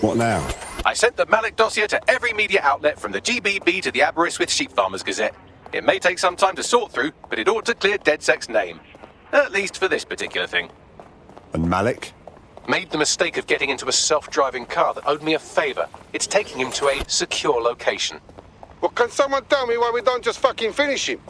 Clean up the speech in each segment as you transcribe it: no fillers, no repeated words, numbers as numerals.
What now? I sent the Malik dossier to every media outlet from the GBB to the Aberystwyth Sheep Farmers Gazette. It may take some time to sort through, but it ought to clear Deadsec's name. At least for this particular thing. And Malik? Made the mistake of getting into a self-driving car that owed me a favour. It's taking him to a secure location. Well, can someone tell me why we don't just fucking finish him?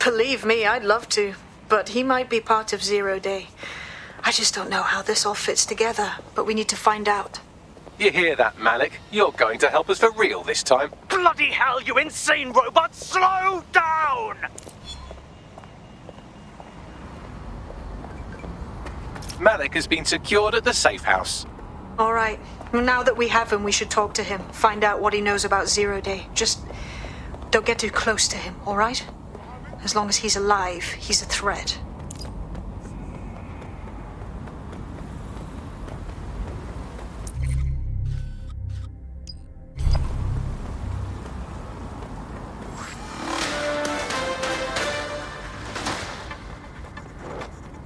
Believe me, I'd love to. But he might be part of Zero Day. I just don't know how this all fits together, but we need to find out. You hear that, Malik? You're going to help us for real this time. Bloody hell, you insane robot! Slow down! Malik has been secured at the safe house. All right. Now that we have him, we should talk to him. Find out what he knows about Zero Day. Just don't get too close to him, all right? As long as he's alive, he's a threat.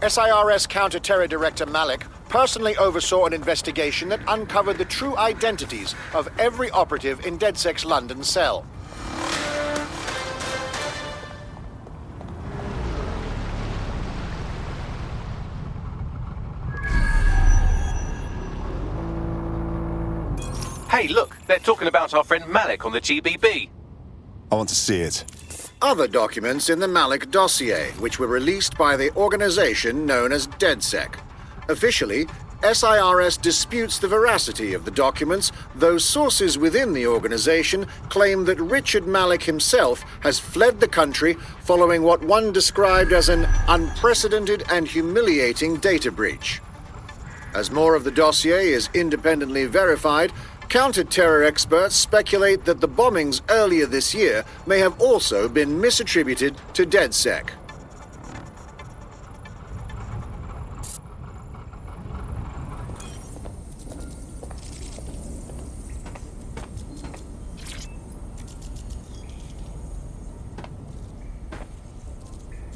SIRS Counter-Terror Director Malik personally oversaw an investigation that uncovered the true identities of every operative in Deadsec's London cell. Hey, look, they're talking about our friend Malik on the GBB. I want to see it. Other documents in the Malik dossier, which were released by the organization known as Deadsec. Officially, SIRS disputes the veracity of the documents, though sources within the organization claim that Richard Malik himself has fled the country following what one described as an unprecedented and humiliating data breach. As more of the dossier is independently verified, counter-terror experts speculate that the bombings earlier this year may have also been misattributed to Deadsec.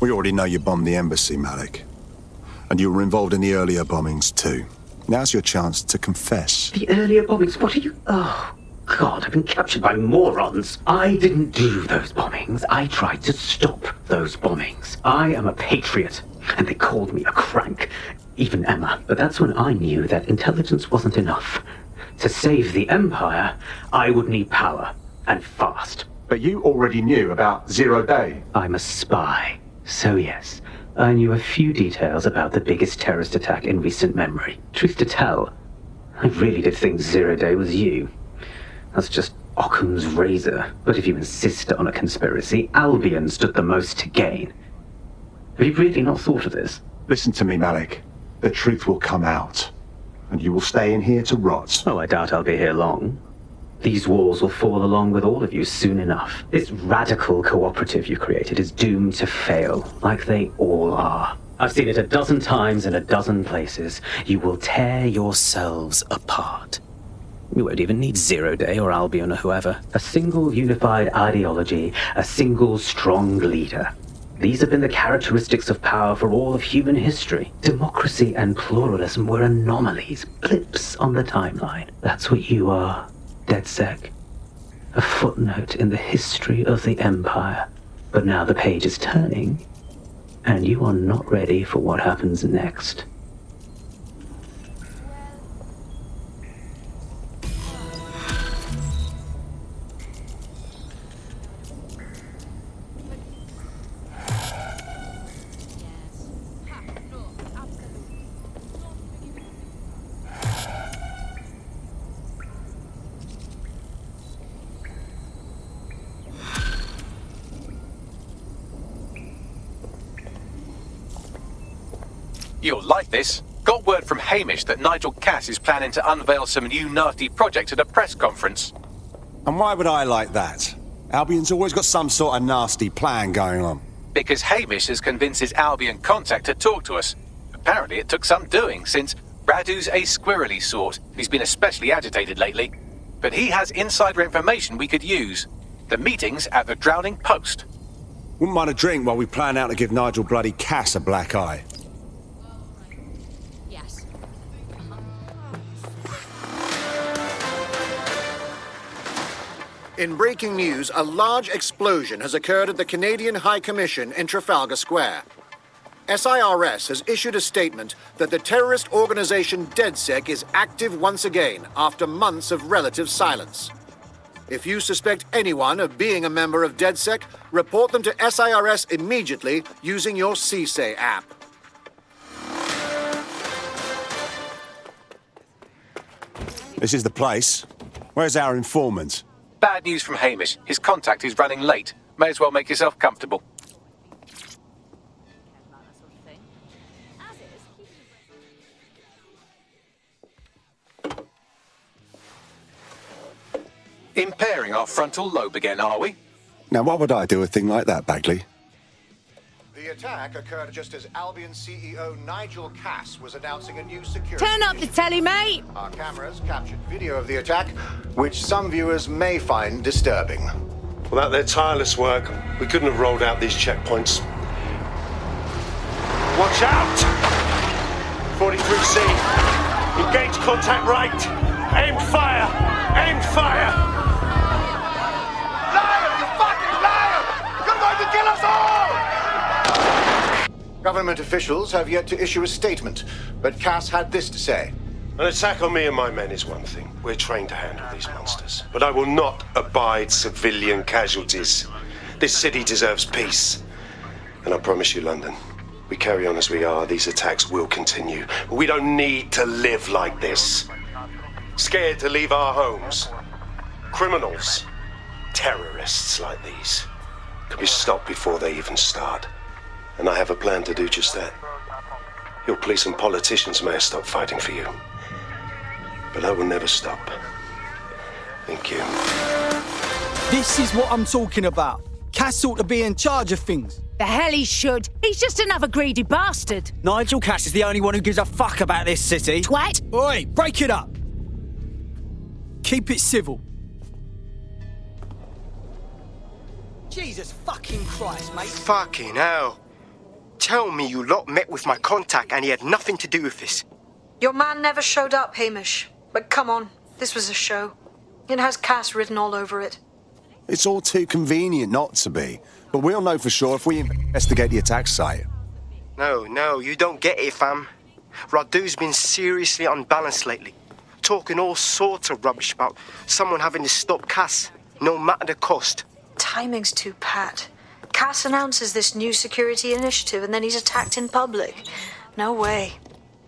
We already know you bombed the embassy, Malik. And you were involved in the earlier bombings too. Now's your chance to confess. The earlier bombings, what are you... Oh, God, I've been captured by morons. I didn't do those bombings. I tried to stop those bombings. I am a patriot, and they called me a crank. Even Emma. But that's when I knew that intelligence wasn't enough. To save the Empire, I would need power, and fast. But you already knew about Zero Day. I'm a spy, so yes. I knew a few details about the biggest terrorist attack in recent memory. Truth to tell, I really did think Zero Day was you. That's just Occam's razor. But if you insist on a conspiracy, Albion stood the most to gain. Have you really not thought of this? Listen to me, Malik. The truth will come out, and you will stay in here to rot. Oh, I doubt I'll be here long. These walls will fall along with all of you soon enough. This radical cooperative you created is doomed to fail, like they all are. I've seen it a dozen times in a dozen places. You will tear yourselves apart. You won't even need Zero Day or Albion or whoever. A single unified ideology, a single strong leader. These have been the characteristics of power for all of human history. Democracy and pluralism were anomalies, blips on the timeline. That's what you are. Deadsec, a footnote in the history of the Empire. But now the page is turning, and you are not ready for what happens next. You'll like this. Got word from Hamish that Nigel Cass is planning to unveil some new nasty project at a press conference. And why would I like that? Albion's always got some sort of nasty plan going on. Because Hamish has convinced his Albion contact to talk to us. Apparently it took some doing, since Radu's a squirrely sort. He's been especially agitated lately. But he has insider information we could use. The meeting's at the Drowning Post. Wouldn't mind a drink while we plan out to give Nigel bloody Cass a black eye. In breaking news, a large explosion has occurred at the Canadian High Commission in Trafalgar Square. SIRS has issued a statement that the terrorist organization Deadsec is active once again after months of relative silence. If you suspect anyone of being a member of Deadsec, report them to SIRS immediately using your CSAY app. This is the place. Where's our informant? Bad news from Hamish. His contact is running late. May as well make yourself comfortable. Impairing our frontal lobe again, are we? Now, what would I do a thing like that, Bagley? The attack occurred just as Albion CEO Nigel was announcing a new security... Turn up the telly, mate! Our cameras captured video of the attack, which some viewers may find disturbing. Without their tireless work, we couldn't have rolled out these checkpoints. Watch out! 43C. Engage contact right. Aim fire! Aim fire! Liar! You fucking liar! You're going to kill us all! Government officials have yet to issue a statement, but Cass had this to say. An attack on me and my men is one thing. We're trained to handle these monsters. But I will not abide civilian casualties. This city deserves peace. And I promise you, London, we carry on as we are, these attacks will continue. We don't need to live like this. Scared to leave our homes. Criminals, terrorists like these, can be stopped before they even start. And I have a plan to do just that. Your police and politicians may have stopped fighting for you. But I will never stop. Thank you. This is what I'm talking about. Cass ought to be in charge of things. The hell he should. He's just another greedy bastard. Nigel Cass is the only one who gives a fuck about this city. Twat. Oi, break it up. Keep it civil. Jesus fucking Christ, mate. Fucking hell. Tell me you lot met with my contact and he had nothing to do with this. Your man never showed up, Hamish. But come on, this was a show. It has Cass written all over it. It's all too convenient not to be. But we'll know for sure if we investigate the attack site. No, you don't get it, fam. Radu's been seriously unbalanced lately. Talking all sorts of rubbish about someone having to stop Cass, no matter the cost. Timing's too pat. Cass announces this new security initiative and then he's attacked in public. No way.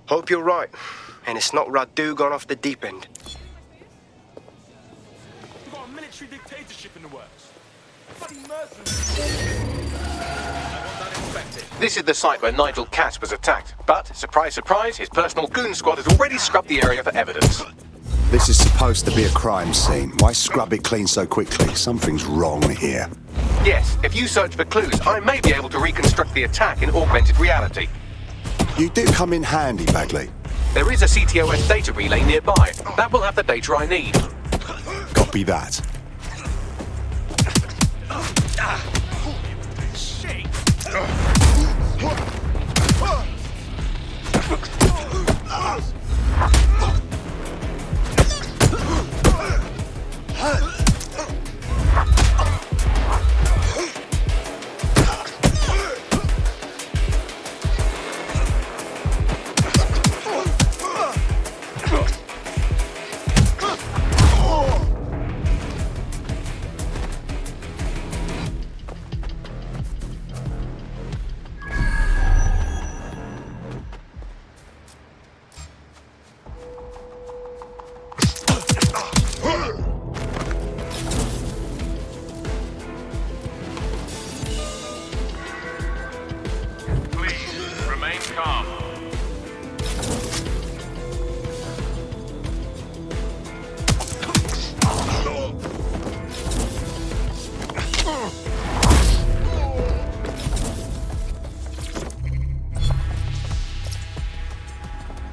Hope you're right. And it's not Radu gone off the deep end. We've got a military dictatorship in the works. Bloody mercenaries. This is the site where Nigel Cass was attacked. But, surprise, surprise, his personal goon squad has already scrubbed the area for evidence. This is supposed to be a crime scene. Why scrub it clean so quickly? Something's wrong here. Yes, if you search for clues, I may be able to reconstruct the attack in augmented reality. You do come in handy, Bagley. There is a CTOS data relay nearby. That will have the data I need. Copy that.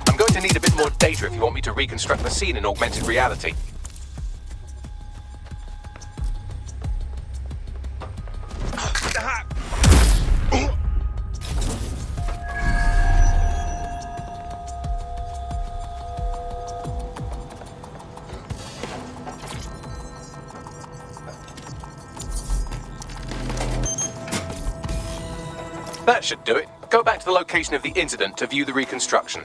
I'm going to need a bit more data if you want me to reconstruct the scene in augmented reality. That should do it. Go back to the location of the incident to view the reconstruction.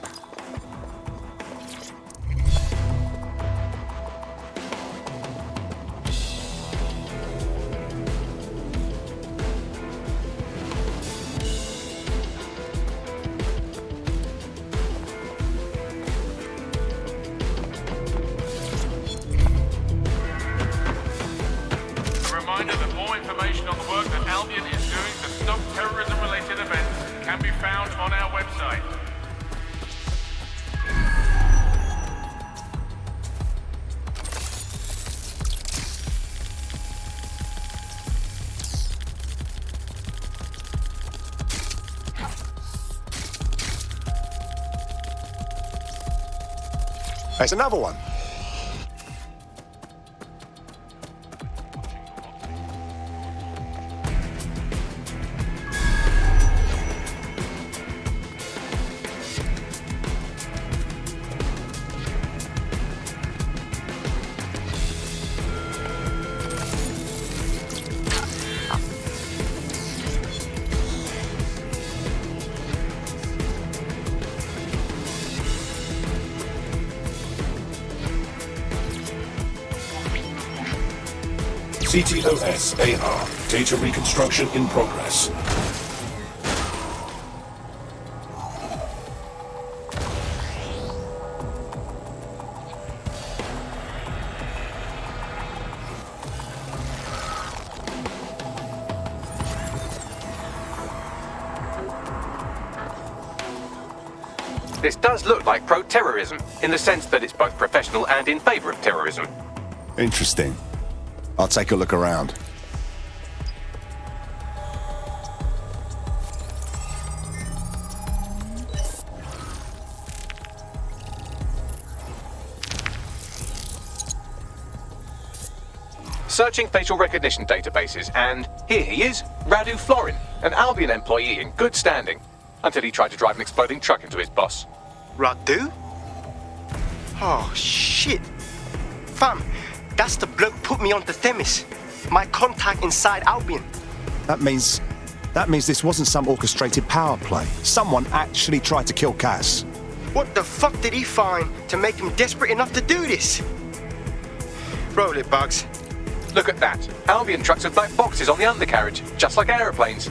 A reminder that more information on the work that Albion is doing to stop terrorism-related events can be found on our website. There's another one. CTOS AR. Data reconstruction in progress. This does look like pro-terrorism, in the sense that it's both professional and in favor of terrorism. Interesting. I'll take a look around. Searching facial recognition databases, and here he is, Radu Florin, an Albion employee in good standing, until he tried to drive an exploding truck into his boss. Radu? Oh, shit. Fam, that's the bloke put me onto Themis. My contact inside Albion. That means this wasn't some orchestrated power play. Someone actually tried to kill Cass. What the fuck did he find to make him desperate enough to do this? Roll it, Bugs. Look at that. Albion trucks with black boxes on the undercarriage, just like aeroplanes.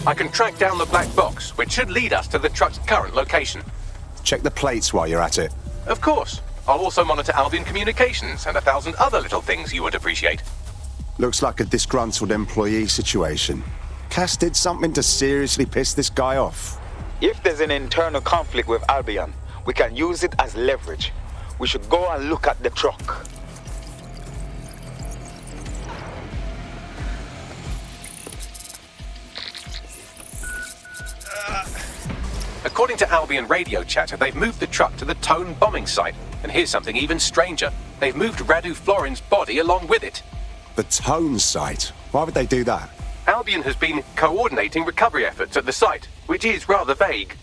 I can track down the black box, which should lead us to the truck's current location. Check the plates while you're at it. Of course. I'll also monitor Albion communications and 1,000 other little things you would appreciate. Looks like a disgruntled employee situation. Cass did something to seriously piss this guy off. If there's an internal conflict with Albion, we can use it as leverage. We should go and look at the truck. According to Albion radio chatter, they've moved the truck to the Tone bombing site. And here's something even stranger. They've moved Radu Florin's body along with it. The Tone site? Why would they do that? Albion has been coordinating recovery efforts at the site, which is rather vague.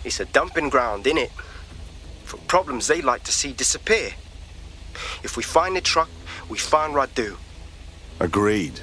It's a dumping ground, innit? For problems they like to see disappear. If we find the truck, we find Radu. Agreed.